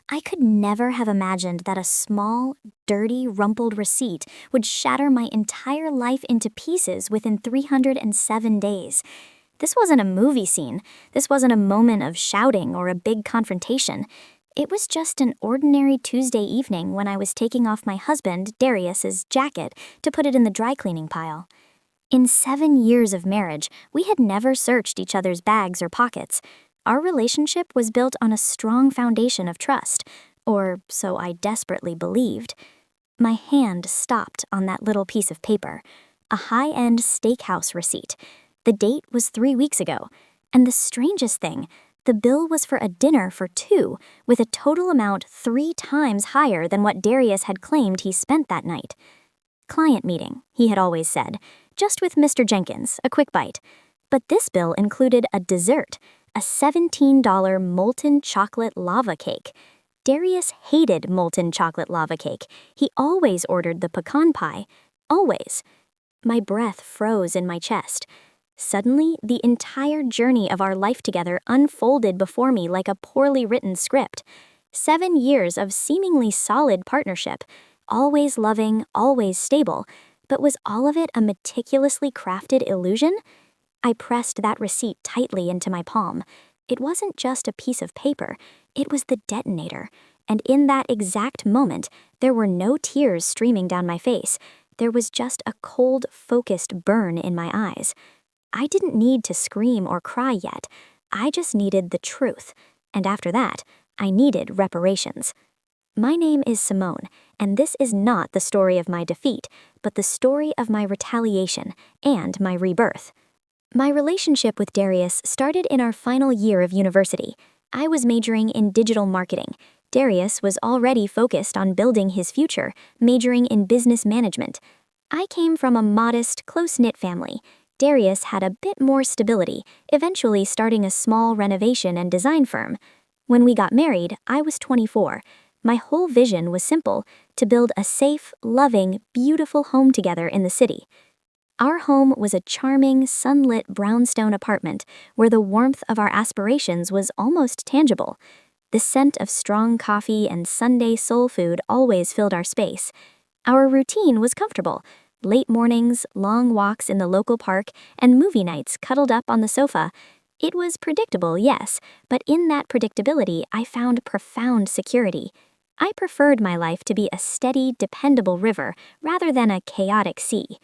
I could never have imagined that a small, dirty, rumpled receipt would shatter my entire life into pieces within 307 days. This wasn't a movie scene. This wasn't a moment of shouting or a big confrontation. It was just an ordinary Tuesday evening when I was taking off my husband, Darius's, jacket to put it in the dry cleaning pile. In 7 years of marriage, we had never searched each other's bags or pockets. Our relationship was built on a strong foundation of trust, or so I desperately believed. My hand stopped on that little piece of paper, a high-end steakhouse receipt. The date was 3 weeks ago, and the strangest thing, the bill was for a dinner for two, with a total amount 3 times higher than what Darius had claimed he spent that night. Client meeting, he had always said, just with Mr. Jenkins, a quick bite. But this bill included a dessert, a $17 molten chocolate lava cake. Darius hated molten chocolate lava cake. He always ordered the pecan pie. Always. My breath froze in my chest. Suddenly, the entire journey of our life together unfolded before me like a poorly written script. 7 years of seemingly solid partnership, always loving, always stable, but was all of it a meticulously crafted illusion? I pressed that receipt tightly into my palm. It wasn't just a piece of paper, it was the detonator. And in that exact moment, there were no tears streaming down my face. There was just a cold, focused burn in my eyes. I didn't need to scream or cry yet. I just needed the truth. And after that, I needed reparations. My name is Simone, and this is not the story of my defeat, but the story of my retaliation and my rebirth. My relationship with Darius started in our final year of university. I was majoring in digital marketing. Darius was already focused on building his future, majoring in business management. I came from a modest, close-knit family. Darius had a bit more stability, eventually starting a small renovation and design firm. When we got married, I was 24. My whole vision was simple: to build a safe, loving, beautiful home together in the city. Our home was a charming, sunlit brownstone apartment where the warmth of our aspirations was almost tangible. The scent of strong coffee and Sunday soul food always filled our space. Our routine was comfortable: late mornings, long walks in the local park, and movie nights cuddled up on the sofa. It was predictable, yes, but in that predictability, I found profound security. I preferred my life to be a steady, dependable river rather than a chaotic sea.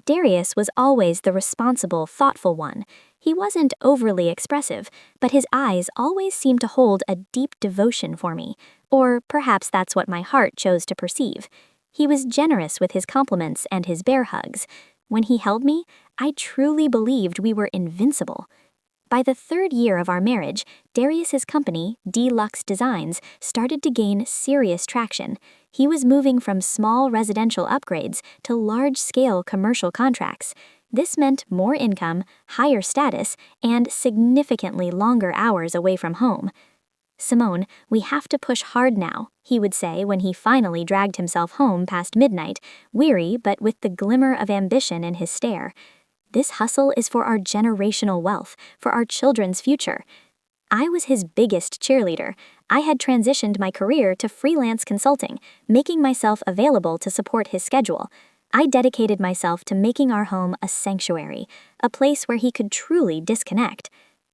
Darius was always the responsible, thoughtful one. He wasn't overly expressive, but his eyes always seemed to hold a deep devotion for me, or perhaps that's what my heart chose to perceive. He was generous with his compliments and his bear hugs. When he held me, I truly believed we were invincible. By the 3rd year of our marriage, Darius's company, Deluxe Designs, started to gain serious traction. He was moving from small residential upgrades to large-scale commercial contracts. This meant more income, higher status, and significantly longer hours away from home. "Simone, we have to push hard now," he would say when he finally dragged himself home past midnight, weary but with the glimmer of ambition in his stare. "This hustle is for our generational wealth, for our children's future." I was his biggest cheerleader. I had transitioned my career to freelance consulting, making myself available to support his schedule. I dedicated myself to making our home a sanctuary, a place where he could truly disconnect.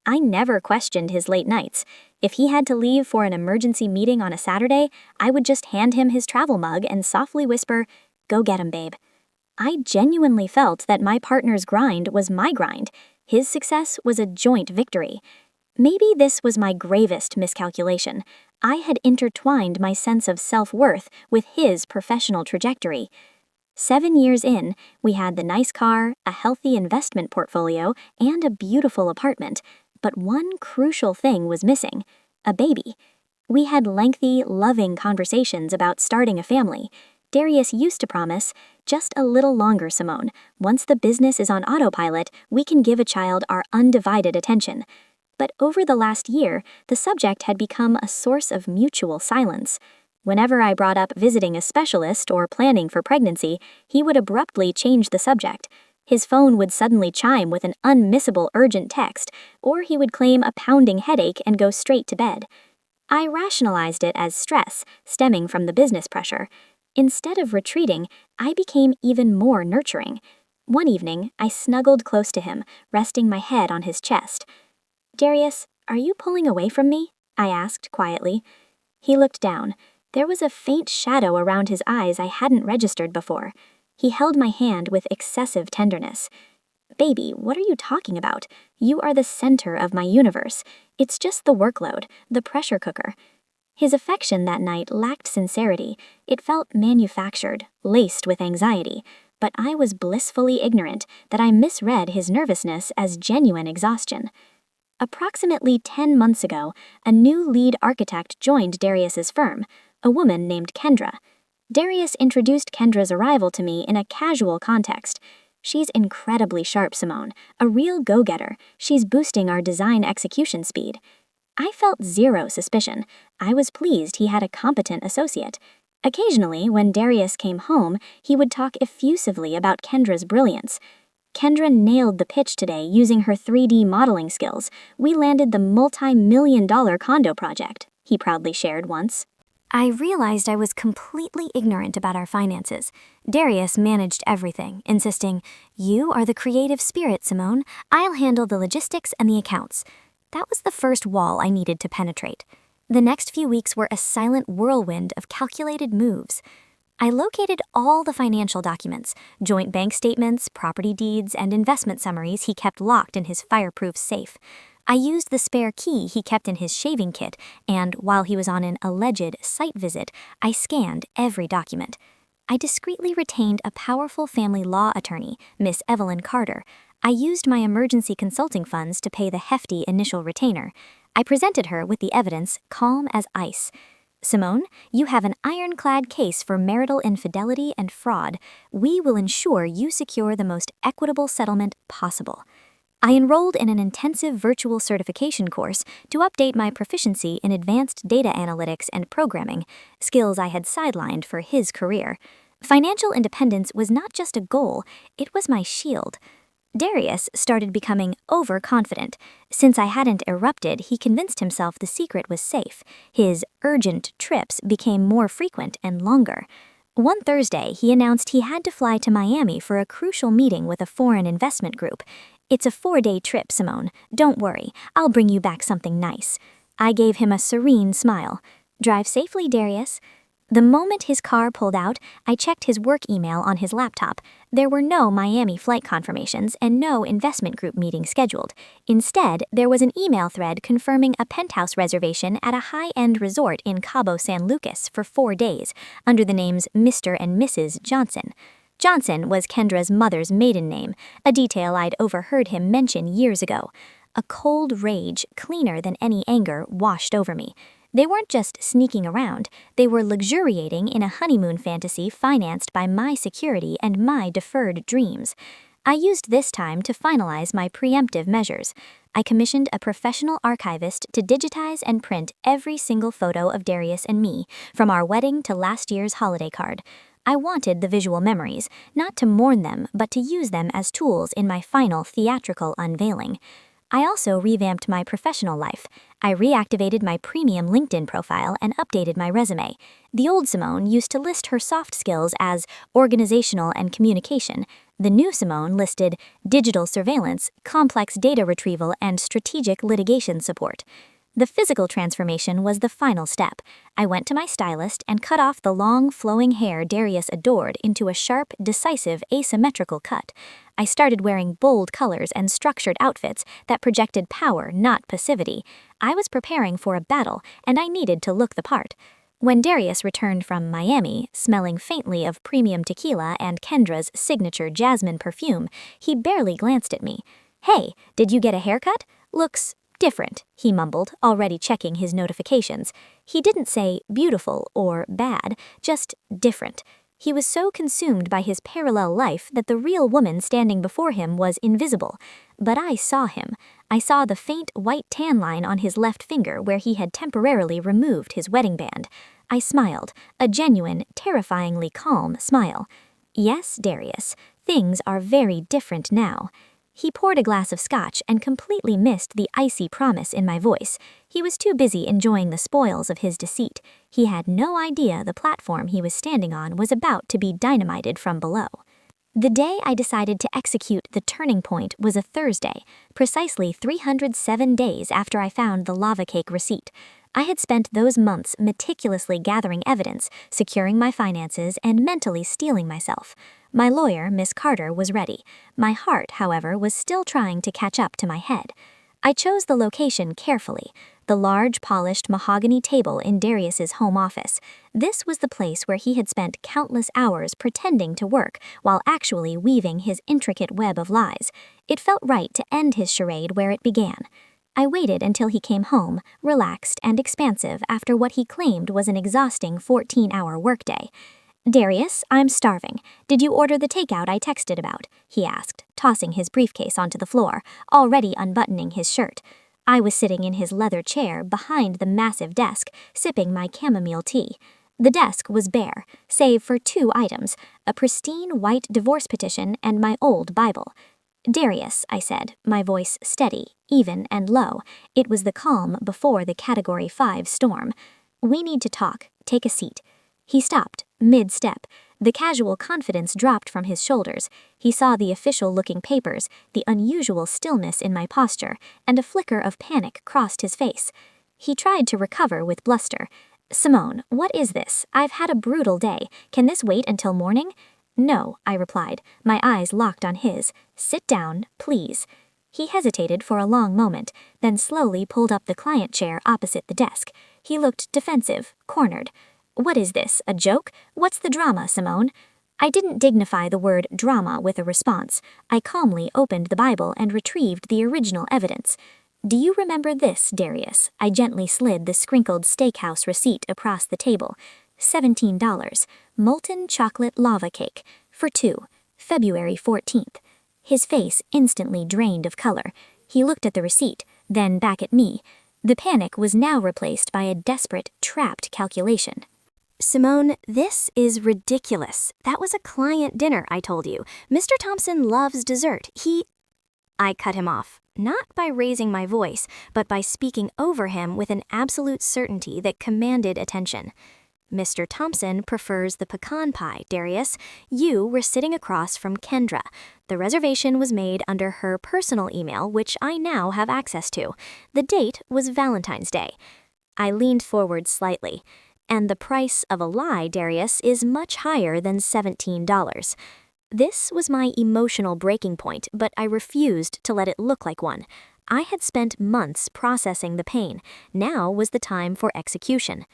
I never questioned his late nights. If he had to leave for an emergency meeting on a Saturday, I would just hand him his travel mug and softly whisper, "Go get him, babe." I genuinely felt that my partner's grind was my grind. His success was a joint victory. Maybe this was my gravest miscalculation. I had intertwined my sense of self-worth with his professional trajectory. 7 years in, we had the nice car, a healthy investment portfolio, and a beautiful apartment. But one crucial thing was missing: a baby. We had lengthy, loving conversations about starting a family. Darius used to promise, "Just a little longer, Simone. Once the business is on autopilot, we can give a child our undivided attention." But over the last year, the subject had become a source of mutual silence. Whenever I brought up visiting a specialist or planning for pregnancy, he would abruptly change the subject. His phone would suddenly chime with an unmissable urgent text, or he would claim a pounding headache and go straight to bed. I rationalized it as stress stemming from the business pressure. Instead of retreating, I became even more nurturing. One evening, I snuggled close to him, resting my head on his chest. "Darius, are you pulling away from me?" I asked quietly. He looked down. There was a faint shadow around his eyes I hadn't registered before. He held my hand with excessive tenderness. "Baby, what are you talking about? You are the center of my universe. It's just the workload, the pressure cooker." His affection that night lacked sincerity. It felt manufactured, laced with anxiety. But I was blissfully ignorant that I misread his nervousness as genuine exhaustion. Approximately 10 months ago, a new lead architect joined Darius's firm, a woman named Kendra. Darius introduced Kendra's arrival to me in a casual context. "She's incredibly sharp, Simone, a real go-getter. She's boosting our design execution speed." I felt zero suspicion. I was pleased he had a competent associate. Occasionally, when Darius came home, he would talk effusively about Kendra's brilliance. "Kendra nailed the pitch today using her 3D modeling skills. We landed the multi-million-dollar condo project," he proudly shared once. I realized I was completely ignorant about our finances. Darius managed everything, insisting, "You are the creative spirit, Simone. I'll handle the logistics and the accounts." That was the first wall I needed to penetrate. The next few weeks were a silent whirlwind of calculated moves. I located all the financial documents, joint bank statements, property deeds, and investment summaries he kept locked in his fireproof safe. I used the spare key he kept in his shaving kit, and while he was on an alleged site visit, I scanned every document. I discreetly retained a powerful family law attorney, Miss Evelyn Carter. I used my emergency consulting funds to pay the hefty initial retainer. I presented her with the evidence calm as ice. "Simone, you have an ironclad case for marital infidelity and fraud. We will ensure you secure the most equitable settlement possible." I enrolled in an intensive virtual certification course to update my proficiency in advanced data analytics and programming, skills I had sidelined for his career. Financial independence was not just a goal, it was my shield. Darius started becoming overconfident. Since I hadn't erupted, he convinced himself the secret was safe. His urgent trips became more frequent and longer. One Thursday, he announced he had to fly to Miami for a crucial meeting with a foreign investment group. "It's a 4-day trip, Simone. Don't worry, I'll bring you back something nice." I gave him a serene smile. "Drive safely, Darius." The moment his car pulled out, I checked his work email on his laptop. There were no Miami flight confirmations and no investment group meeting scheduled. Instead, there was an email thread confirming a penthouse reservation at a high-end resort in Cabo San Lucas for 4 days, under the names Mr. and Mrs. Johnson. Johnson was Kendra's mother's maiden name, a detail I'd overheard him mention years ago. A cold rage, cleaner than any anger, washed over me. They weren't just sneaking around, they were luxuriating in a honeymoon fantasy financed by my security and my deferred dreams. I used this time to finalize my preemptive measures. I commissioned a professional archivist to digitize and print every single photo of Darius and me, from our wedding to last year's holiday card. I wanted the visual memories, not to mourn them, but to use them as tools in my final theatrical unveiling. I also revamped my professional life. I reactivated my premium LinkedIn profile and updated my resume. The old Simone used to list her soft skills as organizational and communication. The new Simone listed digital surveillance, complex data retrieval, and strategic litigation support. The physical transformation was the final step. I went to my stylist and cut off the long, flowing hair Darius adored into a sharp, decisive, asymmetrical cut. I started wearing bold colors and structured outfits that projected power, not passivity. I was preparing for a battle, and I needed to look the part. When Darius returned from Miami, smelling faintly of premium tequila and Kendra's signature jasmine perfume, he barely glanced at me. "Hey, did you get a haircut? Looks different," he mumbled, already checking his notifications. He didn't say beautiful or bad, just different. He was so consumed by his parallel life that the real woman standing before him was invisible. But I saw him. I saw the faint white tan line on his left finger where he had temporarily removed his wedding band. I smiled, a genuine, terrifyingly calm smile. "Yes, Darius, things are very different now." He poured a glass of scotch and completely missed the icy promise in my voice. He was too busy enjoying the spoils of his deceit. He had no idea the platform he was standing on was about to be dynamited from below. The day I decided to execute the turning point was a Thursday, precisely 307 days after I found the lava cake receipt. I had spent those months meticulously gathering evidence, securing my finances, and mentally steeling myself. My lawyer, Miss Carter, was ready. My heart, however, was still trying to catch up to my head. I chose the location carefully, the large polished mahogany table in Darius's home office. This was the place where he had spent countless hours pretending to work while actually weaving his intricate web of lies. It felt right to end his charade where it began. I waited until he came home, relaxed and expansive after what he claimed was an exhausting 14-hour workday. "Darius, I'm starving. Did you order the takeout I texted about?" he asked, tossing his briefcase onto the floor, already unbuttoning his shirt. I was sitting in his leather chair behind the massive desk, sipping my chamomile tea. The desk was bare, save for 2 items, a pristine white divorce petition and my old Bible. "Darius," I said, my voice steady, even and low. It was the calm before the Category 5 storm. "We need to talk. Take a seat." He stopped, mid-step. The casual confidence dropped from his shoulders. He saw the official-looking papers, the unusual stillness in my posture, and a flicker of panic crossed his face. He tried to recover with bluster. "Simone, what is this? I've had a brutal day. Can this wait until morning?" "No," I replied, my eyes locked on his. "Sit down, please." He hesitated for a long moment, then slowly pulled up the client chair opposite the desk. He looked defensive, cornered. "What is this, a joke? What's the drama, Simone?" I didn't dignify the word drama with a response. I calmly opened the Bible and retrieved the original evidence. "Do you remember this, Darius?" I gently slid the scrinkled steakhouse receipt across the table. $17. Molten chocolate lava cake. For 2. February 14th. His face instantly drained of color. He looked at the receipt, then back at me. The panic was now replaced by a desperate, trapped calculation. "Simone, this is ridiculous. That was a client dinner, I told you. Mr. Thompson loves dessert. I cut him off, not by raising my voice, but by speaking over him with an absolute certainty that commanded attention. "Mr. Thompson prefers the pecan pie, Darius. You were sitting across from Kendra. The reservation was made under her personal email, which I now have access to. The date was Valentine's Day." I leaned forward slightly. "And the price of a lie, Darius, is much higher than $17. This was my emotional breaking point, but I refused to let it look like one. I had spent months processing the pain. Now was the time for execution.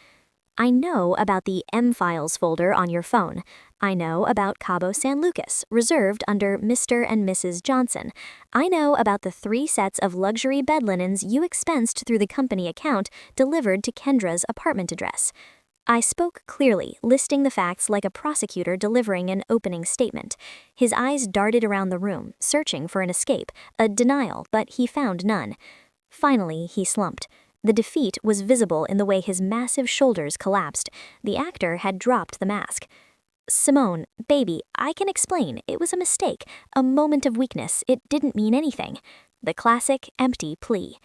"I know about the M-Files folder on your phone. I know about Cabo San Lucas, reserved under Mr. and Mrs. Johnson. I know about the 3 sets of luxury bed linens you expensed through the company account delivered to Kendra's apartment address." I spoke clearly, listing the facts like a prosecutor delivering an opening statement. His eyes darted around the room, searching for an escape, a denial, but he found none. Finally, he slumped. The defeat was visible in the way his massive shoulders collapsed. The actor had dropped the mask. "Simone, baby, I can explain. It was a mistake, a moment of weakness. It didn't mean anything." The classic empty plea.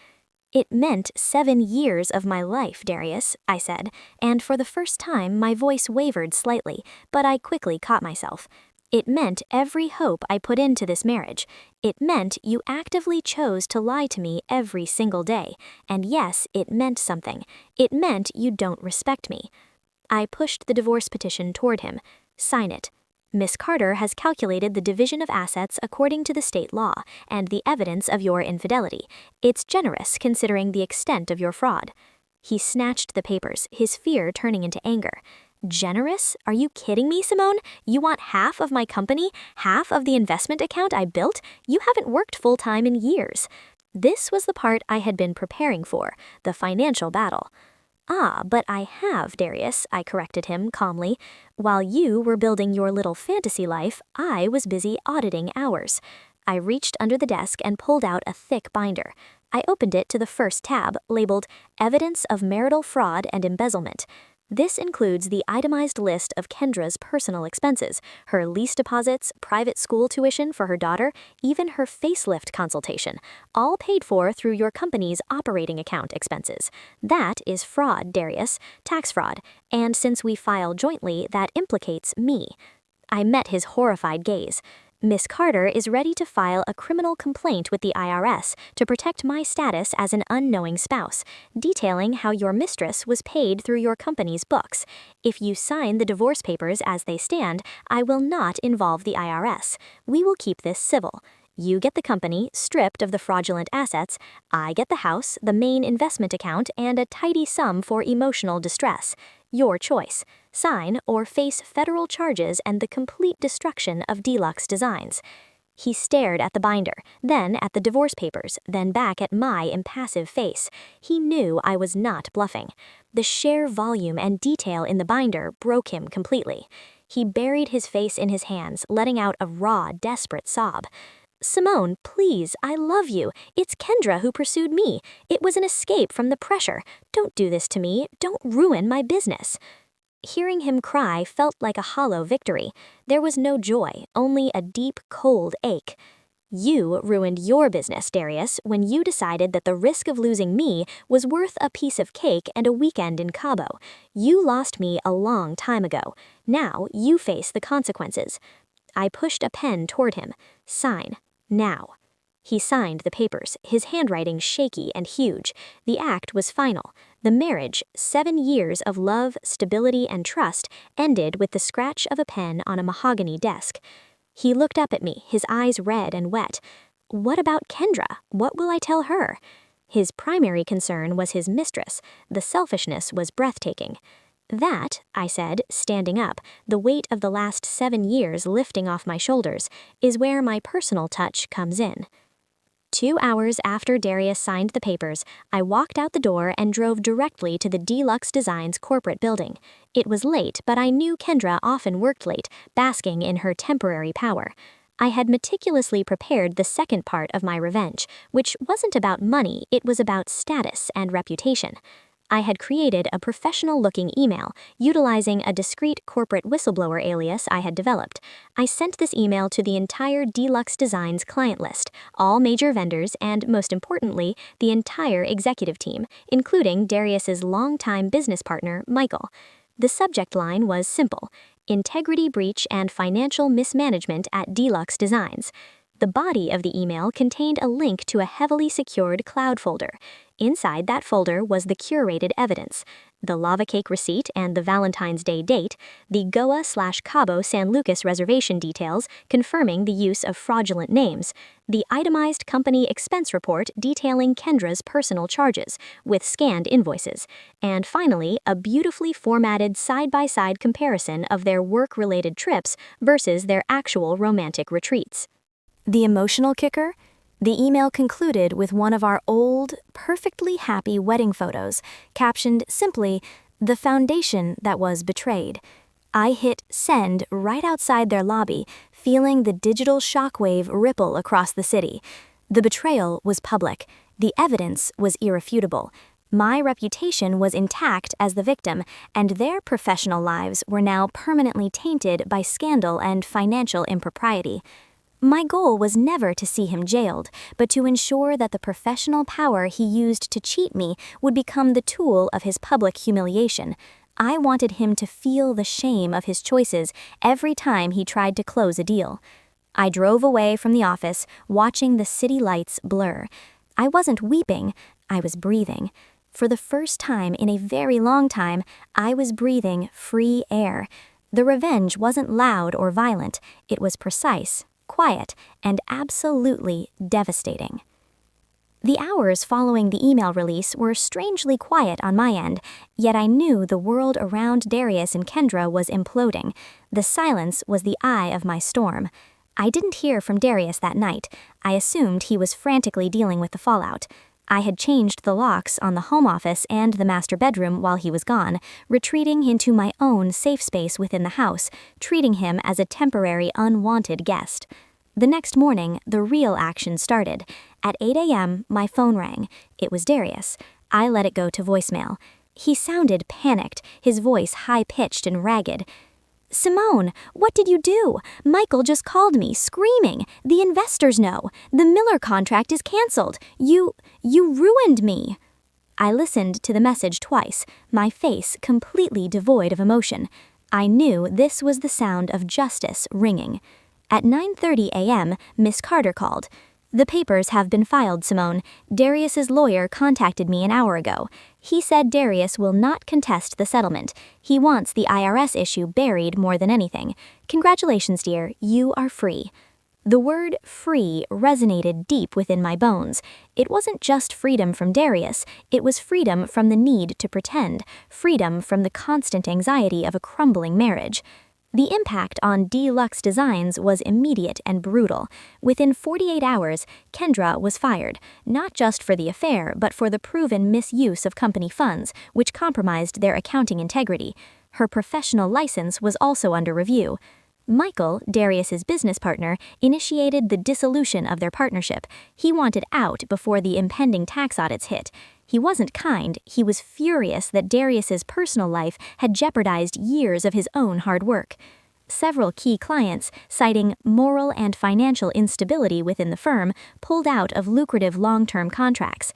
"It meant 7 years of my life, Darius," I said, and for the first time my voice wavered slightly, but I quickly caught myself. "It meant every hope I put into this marriage. It meant you actively chose to lie to me every single day. And yes, it meant something. It meant you don't respect me." I pushed the divorce petition toward him. "Sign it. Miss Carter has calculated the division of assets according to the state law and the evidence of your infidelity. It's generous considering the extent of your fraud." He snatched the papers, his fear turning into anger. "Generous? Are you kidding me, Simone? You want half of my company? Half of the investment account I built? You haven't worked full-time in years." This was the part I had been preparing for, the financial battle. "Ah, but I have, Darius," I corrected him calmly. "While you were building your little fantasy life, I was busy auditing ours." I reached under the desk and pulled out a thick binder. I opened it to the first tab, labeled Evidence of Marital Fraud and Embezzlement. This includes the itemized list of Kendra's personal expenses, her lease deposits, private school tuition for her daughter, even her facelift consultation, all paid for through your company's operating account expenses. That is fraud, Darius, tax fraud, and since we file jointly, that implicates me. I met his horrified gaze. Miss Carter is ready to file a criminal complaint with the IRS to protect my status as an unknowing spouse, detailing how your mistress was paid through your company's books. If you sign the divorce papers as they stand, I will not involve the IRS. We will keep this civil. You get the company, stripped of the fraudulent assets. I get the house, the main investment account, and a tidy sum for emotional distress. Your choice. Sign or face federal charges and the complete destruction of Deluxe Designs. He stared at the binder, then at the divorce papers, then back at my impassive face. He knew I was not bluffing. The sheer volume and detail in the binder broke him completely. He buried his face in his hands, letting out a raw, desperate sob. Simone, please, I love you. It's Kendra who pursued me. It was an escape from the pressure. Don't do this to me. Don't ruin my business. Hearing him cry felt like a hollow victory. There was no joy, only a deep, cold ache. You ruined your business, Darius, when you decided that the risk of losing me was worth a piece of cake and a weekend in Cabo. You lost me a long time ago. Now you face the consequences. I pushed a pen toward him. Sign. Now. He signed the papers, his handwriting shaky and huge. The act was final. The marriage, 7 years of love, stability, and trust, ended with the scratch of a pen on a mahogany desk. He looked up at me, his eyes red and wet. What about Kendra? What will I tell her? His primary concern was his mistress. The selfishness was breathtaking. That, I said, standing up, the weight of the last 7 years lifting off my shoulders, is where my personal touch comes in. 2 hours after Darius signed the papers, I walked out the door and drove directly to the Deluxe Designs corporate building. It was late, but I knew Kendra often worked late, basking in her temporary power. I had meticulously prepared the second part of my revenge, which wasn't about money, it was about status and reputation. I had created a professional-looking email, utilizing a discreet corporate whistleblower alias I had developed. I sent this email to the entire Deluxe Designs client list, all major vendors, and, most importantly, the entire executive team, including Darius's longtime business partner, Michael. The subject line was simple: integrity breach and financial mismanagement at Deluxe Designs. The body of the email contained a link to a heavily secured cloud folder. Inside that folder was the curated evidence: the lava cake receipt and the Valentine's Day date, the Goa/Cabo San Lucas reservation details confirming the use of fraudulent names, the itemized company expense report detailing Kendra's personal charges, with scanned invoices, and finally, a beautifully formatted side-by-side comparison of their work-related trips versus their actual romantic retreats. The emotional kicker? The email concluded with one of our old, perfectly happy wedding photos, captioned simply, "The foundation that was betrayed." I hit send right outside their lobby, feeling the digital shockwave ripple across the city. The betrayal was public. The evidence was irrefutable. My reputation was intact as the victim, and their professional lives were now permanently tainted by scandal and financial impropriety. My goal was never to see him jailed, but to ensure that the professional power he used to cheat me would become the tool of his public humiliation. I wanted him to feel the shame of his choices every time he tried to close a deal. I drove away from the office, watching the city lights blur. I wasn't weeping, I was breathing. For the first time in a very long time, I was breathing free air. The revenge wasn't loud or violent, it was precise, quiet, and absolutely devastating. The hours following the email release were strangely quiet on my end, yet I knew the world around Darius and Kendra was imploding. The silence was the eye of my storm. I didn't hear from Darius that night. I assumed he was frantically dealing with the fallout. I had changed the locks on the home office and the master bedroom while he was gone, retreating into my own safe space within the house, treating him as a temporary unwanted guest. The next morning, the real action started. At 8 a.m., my phone rang. It was Darius. I let it go to voicemail. He sounded panicked, his voice high-pitched and ragged. "Simone, what did you do? Michael just called me, screaming. The investors know. The Miller contract is canceled. You ruined me." I listened to the message twice, my face completely devoid of emotion. I knew this was the sound of justice ringing. At 9:30 a.m., Miss Carter called. "The papers have been filed, Simone. Darius's lawyer contacted me an hour ago. He said Darius will not contest the settlement. He wants the IRS issue buried more than anything. Congratulations, dear, you are free." The word free resonated deep within my bones. It wasn't just freedom from Darius, it was freedom from the need to pretend, freedom from the constant anxiety of a crumbling marriage. The impact on Deluxe Designs was immediate and brutal. Within 48 hours, Kendra was fired, not just for the affair, but for the proven misuse of company funds, which compromised their accounting integrity. Her professional license was also under review. Michael, Darius's business partner, initiated the dissolution of their partnership. He wanted out before the impending tax audits hit. He wasn't kind, he was furious that Darius's personal life had jeopardized years of his own hard work. Several key clients, citing moral and financial instability within the firm, pulled out of lucrative long-term contracts.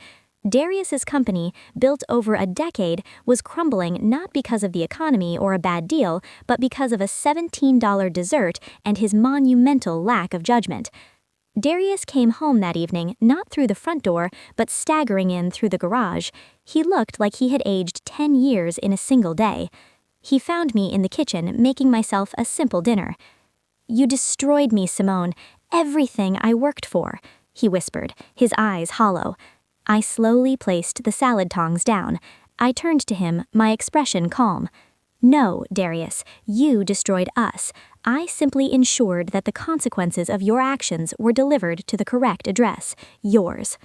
Darius's company, built over a decade, was crumbling not because of the economy or a bad deal, but because of a $17 dessert and his monumental lack of judgment. Darius came home that evening not through the front door, but staggering in through the garage. He looked like he had aged 10 years in a single day. He found me in the kitchen making myself a simple dinner. "You destroyed me, Simone. Everything I worked for," he whispered, his eyes hollow. I slowly placed the salad tongs down. I turned to him, my expression calm. "No, Darius, you destroyed us. I simply ensured that the consequences of your actions were delivered to the correct address, yours."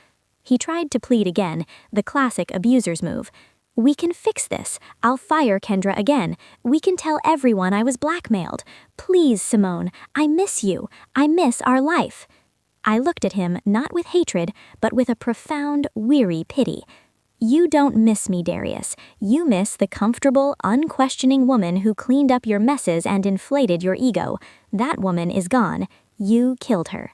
He tried to plead again, the classic abuser's move. "We can fix this. I'll fire Kendra again. We can tell everyone I was blackmailed. Please, Simone, I miss you. I miss our life." I looked at him not with hatred, but with a profound, weary pity. "You don't miss me, Darius. You miss the comfortable, unquestioning woman who cleaned up your messes and inflated your ego. That woman is gone. You killed her."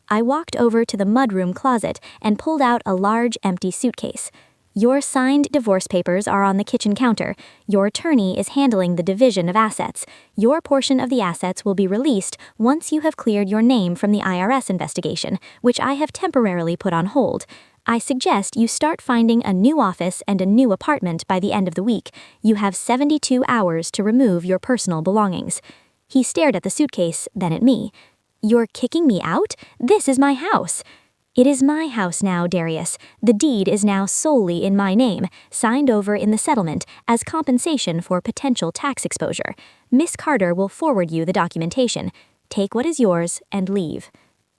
I walked over to the mudroom closet and pulled out a large, empty suitcase. "Your signed divorce papers are on the kitchen counter. Your attorney is handling the division of assets. Your portion of the assets will be released once you have cleared your name from the IRS investigation, which I have temporarily put on hold. I suggest you start finding a new office and a new apartment by the end of the week. You have 72 hours to remove your personal belongings." He stared at the suitcase, then at me. "You're kicking me out? This is my house." "It is my house now, Darius. The deed is now solely in my name, signed over in the settlement as compensation for potential tax exposure. Miss Carter will forward you the documentation. Take what is yours and leave."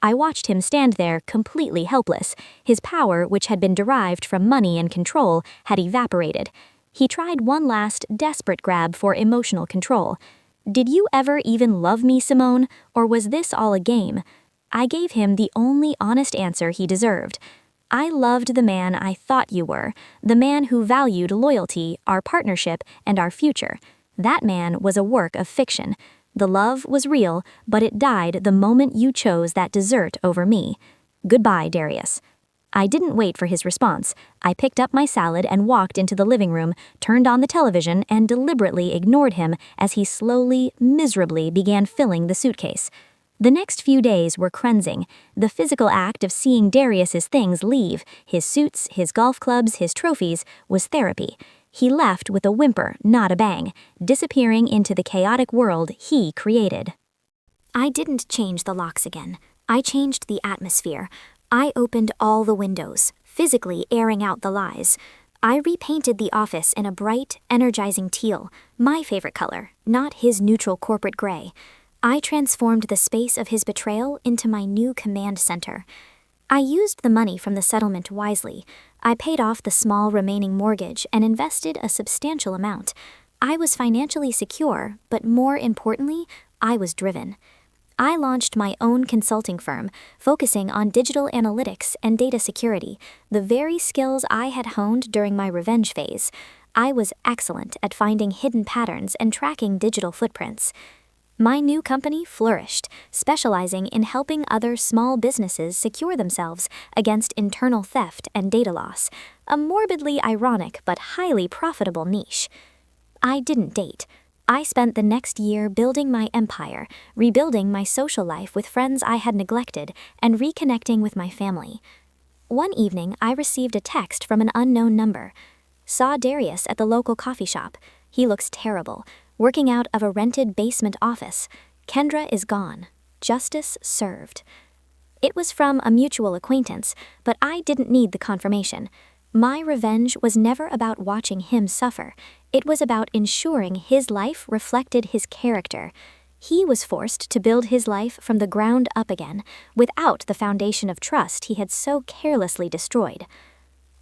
I watched him stand there completely helpless. His power, which had been derived from money and control, had evaporated. He tried one last, desperate grab for emotional control. "Did you ever even love me, Simone, or was this all a game?" I gave him the only honest answer he deserved. "I loved the man I thought you were, the man who valued loyalty, our partnership, and our future. That man was a work of fiction. The love was real, but it died the moment you chose that dessert over me. Goodbye, Darius." I didn't wait for his response. I picked up my salad and walked into the living room, turned on the television, and deliberately ignored him as he slowly, miserably began filling the suitcase. The next few days were cleansing. The physical act of seeing Darius's things leave, his suits, his golf clubs, his trophies, was therapy. He left with a whimper, not a bang, disappearing into the chaotic world he created. I didn't change the locks again. I changed the atmosphere. I opened all the windows, physically airing out the lies. I repainted the office in a bright, energizing teal, my favorite color, not his neutral corporate gray. I transformed the space of his betrayal into my new command center. I used the money from the settlement wisely. I paid off the small remaining mortgage and invested a substantial amount. I was financially secure, but more importantly, I was driven. I launched my own consulting firm, focusing on digital analytics and data security, the very skills I had honed during my revenge phase. I was excellent at finding hidden patterns and tracking digital footprints. My new company flourished, specializing in helping other small businesses secure themselves against internal theft and data loss, a morbidly ironic but highly profitable niche. I didn't date. I spent the next year building my empire, rebuilding my social life with friends I had neglected, and reconnecting with my family. One evening, I received a text from an unknown number. Saw Darius at the local coffee shop. He looks terrible, working out of a rented basement office. Kendra is gone. Justice served. It was from a mutual acquaintance, but I didn't need the confirmation. My revenge was never about watching him suffer. It was about ensuring his life reflected his character. He was forced to build his life from the ground up again, without the foundation of trust he had so carelessly destroyed.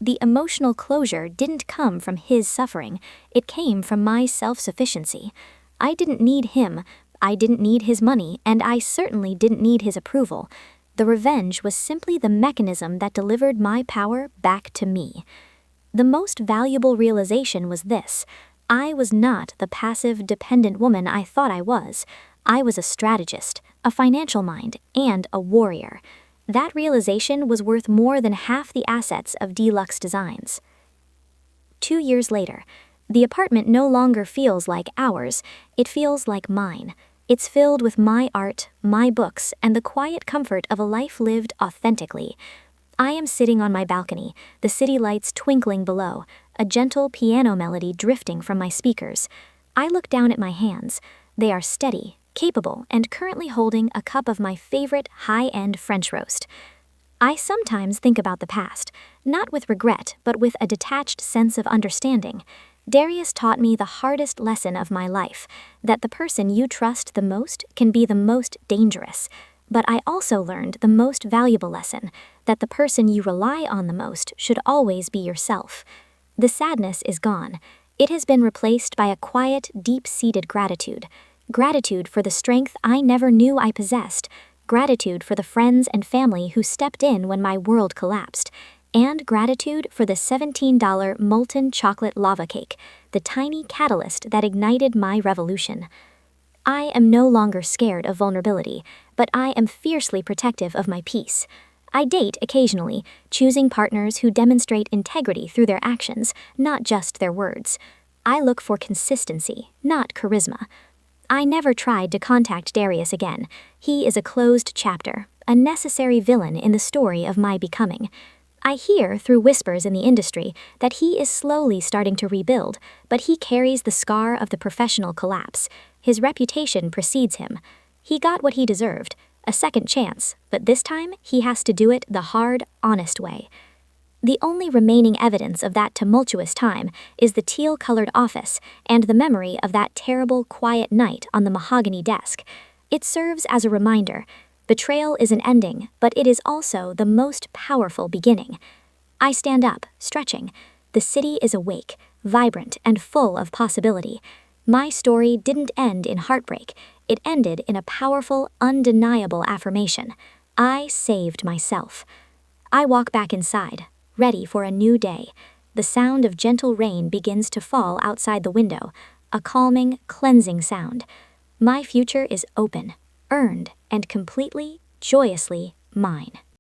The emotional closure didn't come from his suffering, it came from my self-sufficiency. I didn't need him, I didn't need his money, and I certainly didn't need his approval. The revenge was simply the mechanism that delivered my power back to me. The most valuable realization was this: I was not the passive, dependent woman I thought I was. I was a strategist, a financial mind, and a warrior. That realization was worth more than half the assets of Deluxe Designs. 2 years later, the apartment no longer feels like ours, it feels like mine. It's filled with my art, my books, and the quiet comfort of a life lived authentically. I am sitting on my balcony, the city lights twinkling below, a gentle piano melody drifting from my speakers. I look down at my hands. They are steady, capable, and currently holding a cup of my favorite high-end French roast. I sometimes think about the past, not with regret, but with a detached sense of understanding. Darius taught me the hardest lesson of my life, that the person you trust the most can be the most dangerous. But I also learned the most valuable lesson, that the person you rely on the most should always be yourself. The sadness is gone. It has been replaced by a quiet, deep-seated gratitude. Gratitude for the strength I never knew I possessed. Gratitude for the friends and family who stepped in when my world collapsed. And gratitude for the $17 molten chocolate lava cake, the tiny catalyst that ignited my revolution. I am no longer scared of vulnerability, but I am fiercely protective of my peace. I date occasionally, choosing partners who demonstrate integrity through their actions, not just their words. I look for consistency, not charisma. I never tried to contact Darius again. He is a closed chapter, a necessary villain in the story of my becoming. I hear through whispers in the industry that he is slowly starting to rebuild, but he carries the scar of the professional collapse. His reputation precedes him. He got what he deserved, a second chance, but this time he has to do it the hard, honest way. The only remaining evidence of that tumultuous time is the teal-colored office and the memory of that terrible, quiet night on the mahogany desk. It serves as a reminder. Betrayal is an ending, but it is also the most powerful beginning. I stand up, stretching. The city is awake, vibrant, and full of possibility. My story didn't end in heartbreak. It ended in a powerful, undeniable affirmation. I saved myself. I walk back inside, ready for a new day. The sound of gentle rain begins to fall outside the window, a calming, cleansing sound. My future is open, earned, and completely, joyously mine.